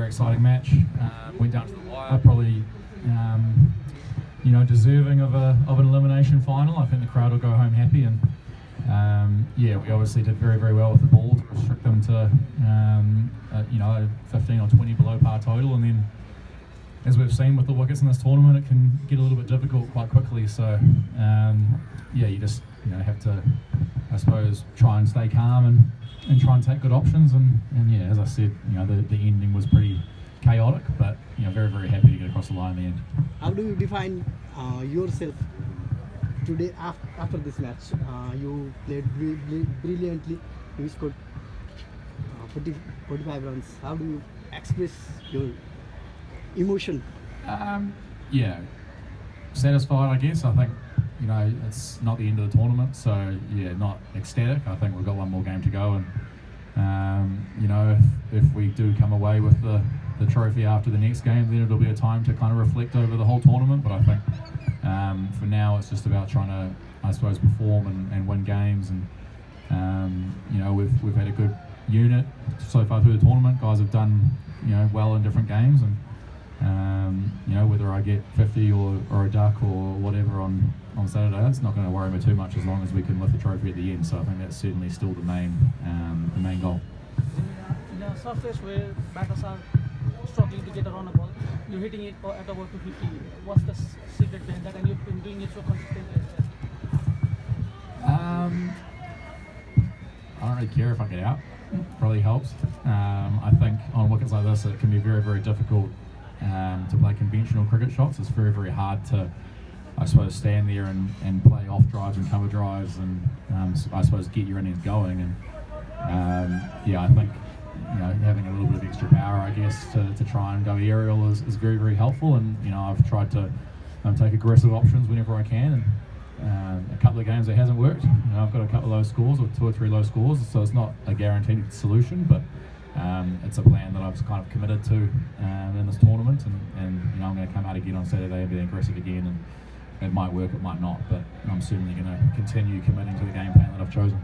very exciting match. Went down to the wire, probably deserving of an elimination final. I think the crowd will go home happy, and we obviously did very, very well with the ball to restrict them to 15 or 20 below par total, and then as we've seen with the wickets in this tournament, it can get a little bit difficult quite quickly. So you just have to, I suppose, try and stay calm and try and take good options. And as I said, the ending was pretty chaotic, but very, very happy to get across the line in the end. How do you define yourself today after this match? You played brilliantly. You scored 45 runs. How do you express your emotion? Satisfied, I guess. I think it's not the end of the tournament, so not ecstatic. I think we've got one more game to go, and if we do come away with the trophy after the next game, then it'll be a time to kind of reflect over the whole tournament. But I think for now it's just about trying to, I suppose, perform and win games, and we've had a good unit so far through the tournament. Guys have done well in different games, and whether I get 50 or a duck or whatever on Saturday, it's not going to worry me too much as long as we can lift the trophy at the end. So I think that's certainly still the main goal. In a surface where batters are struggling to get around a ball, you're hitting it at about 250. What's the secret behind that? And you've been doing it so consistently. I don't really care if I get out. Probably helps. I think on wickets like this, it can be very, very difficult to play conventional cricket shots. It's very, very hard to, I suppose, stand there and play off drives and cover drives, and I suppose get your innings going. And I think having a little bit of extra power, I guess, to try and go aerial is very, very helpful. And I've tried to take aggressive options whenever I can. And a couple of games it hasn't worked. I've got a couple of low scores, or 2 or 3 low scores, so it's not a guaranteed solution, but it's a plan that I've kind of committed to in this tournament, and I'm going to come out again on Saturday and be aggressive again, and it might work, it might not, but I'm certainly going to continue committing to the game plan that I've chosen.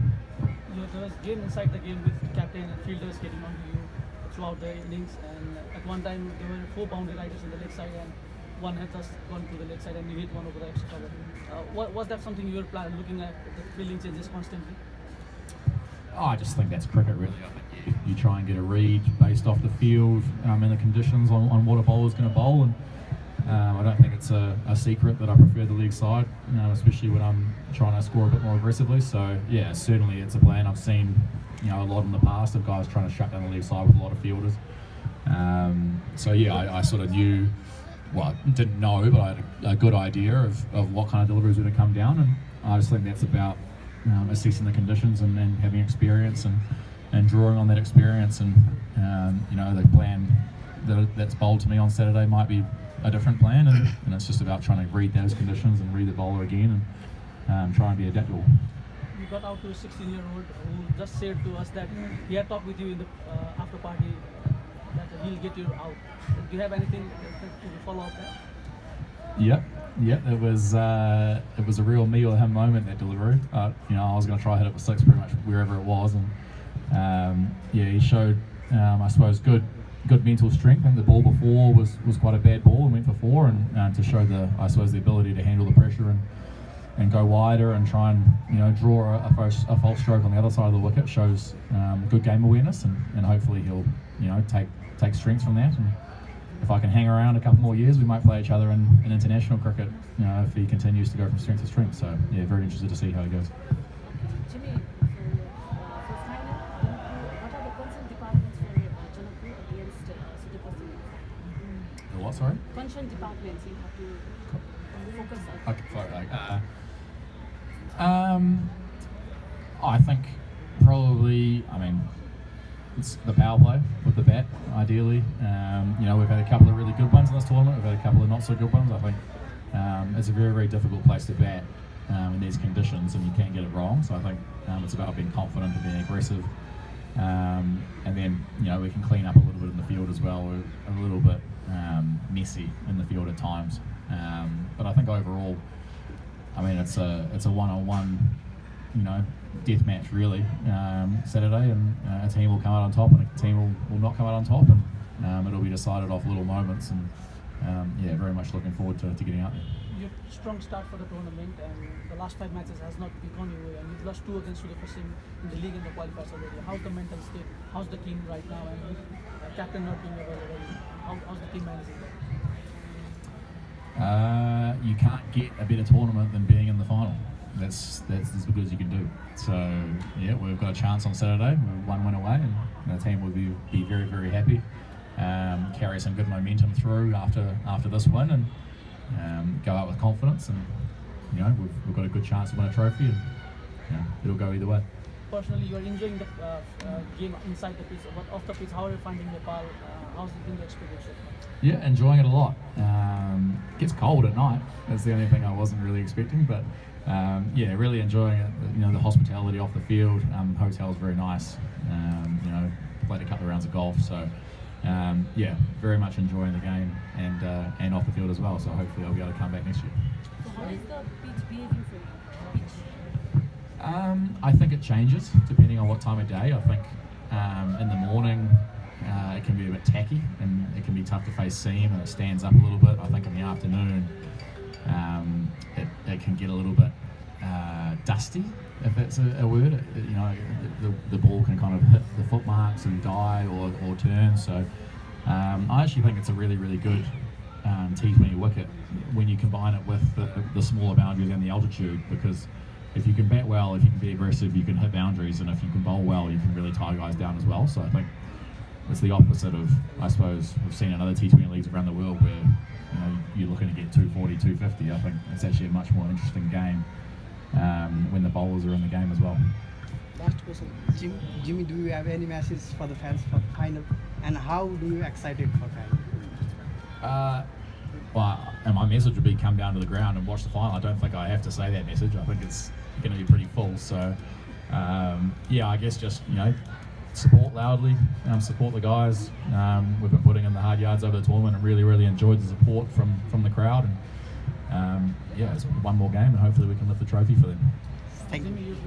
There was game inside the game with captain and fielders getting onto you throughout the innings, and at one time there were 4 boundary riders on the leg side, and one had just gone to the leg side and you hit one over the extra cover. Was that something you were looking at, the fielding changes constantly? I just think that's cricket, really. I think you try and get a read based off the field and the conditions on what a bowler's going to bowl, and I don't think it's a secret that I prefer the leg side, especially when I'm trying to score a bit more aggressively. So certainly it's a plan. I've seen a lot in the past of guys trying to shut down the leg side with a lot of fielders. I sort of knew, well, didn't know, but I had a good idea of what kind of deliveries were going to come down, and I just think that's about assessing the conditions and then having experience and drawing on that experience, and the plan that's bowled to me on Saturday might be a different plan, and it's just about trying to read those conditions and read the bowler again, and try and be adaptable. You got out to a 16-year-old who just said to us that he had talked with you in the after party that he'll get you out. Do you have anything to follow up there? Yep. It was a real me or him moment, that delivery. I was going to try hit it for 6 pretty much wherever it was, and he showed I suppose good mental strength. I think the ball before was quite a bad ball and went for 4, and to show the ability to handle the pressure and go wider and try and draw a false stroke on the other side of the wicket shows good game awareness, and hopefully he'll take strength from that. And if I can hang around a couple more years, we might play each other in international cricket, if he continues to go from strength to strength. So very interested to see how he goes. Actually, for final, what are the concern departments for Janapur against Sudhir? The what, sorry? Concern departments, you have to focus on. Okay, sorry. I think probably, it's the power play with the bat, ideally. We've had a couple of really good ones in this tournament. We've had a couple of not so good ones. I think it's a very, very difficult place to bat in these conditions, and you can't get it wrong. So I think it's about being confident and being aggressive. And then, we can clean up a little bit in the field as well. We're a little bit messy in the field at times. But I think overall, it's a one-on-one, death match really, Saturday, and a team will come out on top and a team will not come out on top, it'll be decided off little moments, and yeah, very much looking forward to getting out there. You have a strong start for the tournament, and the last 5 matches has not gone your way, and you've lost 2 against the first team in the league and the qualifiers already. How's the mental state? How's the team right now? And with captain not being available, how's the team managing that? You can't get a better tournament than being in the final. That's as good as you can do. So yeah, we've got a chance on Saturday. We're 1 win away, and the team will be very, very happy. Carry some good momentum through after this win, and go out with confidence. And we've got a good chance to win a trophy, and it'll go either way. Personally, you are enjoying the game inside the pitch, but off the pitch, how are you finding Nepal? How's it been the experience so far? Yeah, enjoying it a lot. It gets cold at night. That's the only thing I wasn't really expecting, but yeah, really enjoying it. The hospitality off the field. Hotel's very nice. Played a couple of rounds of golf, so yeah, very much enjoying the game and off the field as well. So hopefully I'll be able to come back next year. So how is the pitch behaving for you? Pitch? I think it changes depending on what time of day. I think in the morning it can be a bit tacky and it can be tough to face seam, and it stands up a little bit. I think in the afternoon it can get a little bit dusty, if that's a word. The ball can kind of hit the foot marks and die or turn. So I actually think it's a really, really good T20 wicket when you combine it with the smaller boundaries and the altitude, because if you can bat well, if you can be aggressive, you can hit boundaries, and if you can bowl well, you can really tie guys down as well. So I think it's the opposite of, I suppose, we've seen in other T20 leagues around the world where you're looking to get 240, 250. I think it's actually a much more interesting game when the bowlers are in the game as well. Last question, Jimmy, do you have any message for the fans for the final, and how do you excited for final? Well, and my message would be come down to the ground and watch the final. I don't think I have to say that message. I think it's going to be pretty full. So yeah, I guess just support loudly, support the guys. We've been putting in the hard yards over the tournament and really, really enjoyed the support from the crowd. And yeah, it's one more game, and hopefully we can lift the trophy for them. Thank you. Jimmy, you've been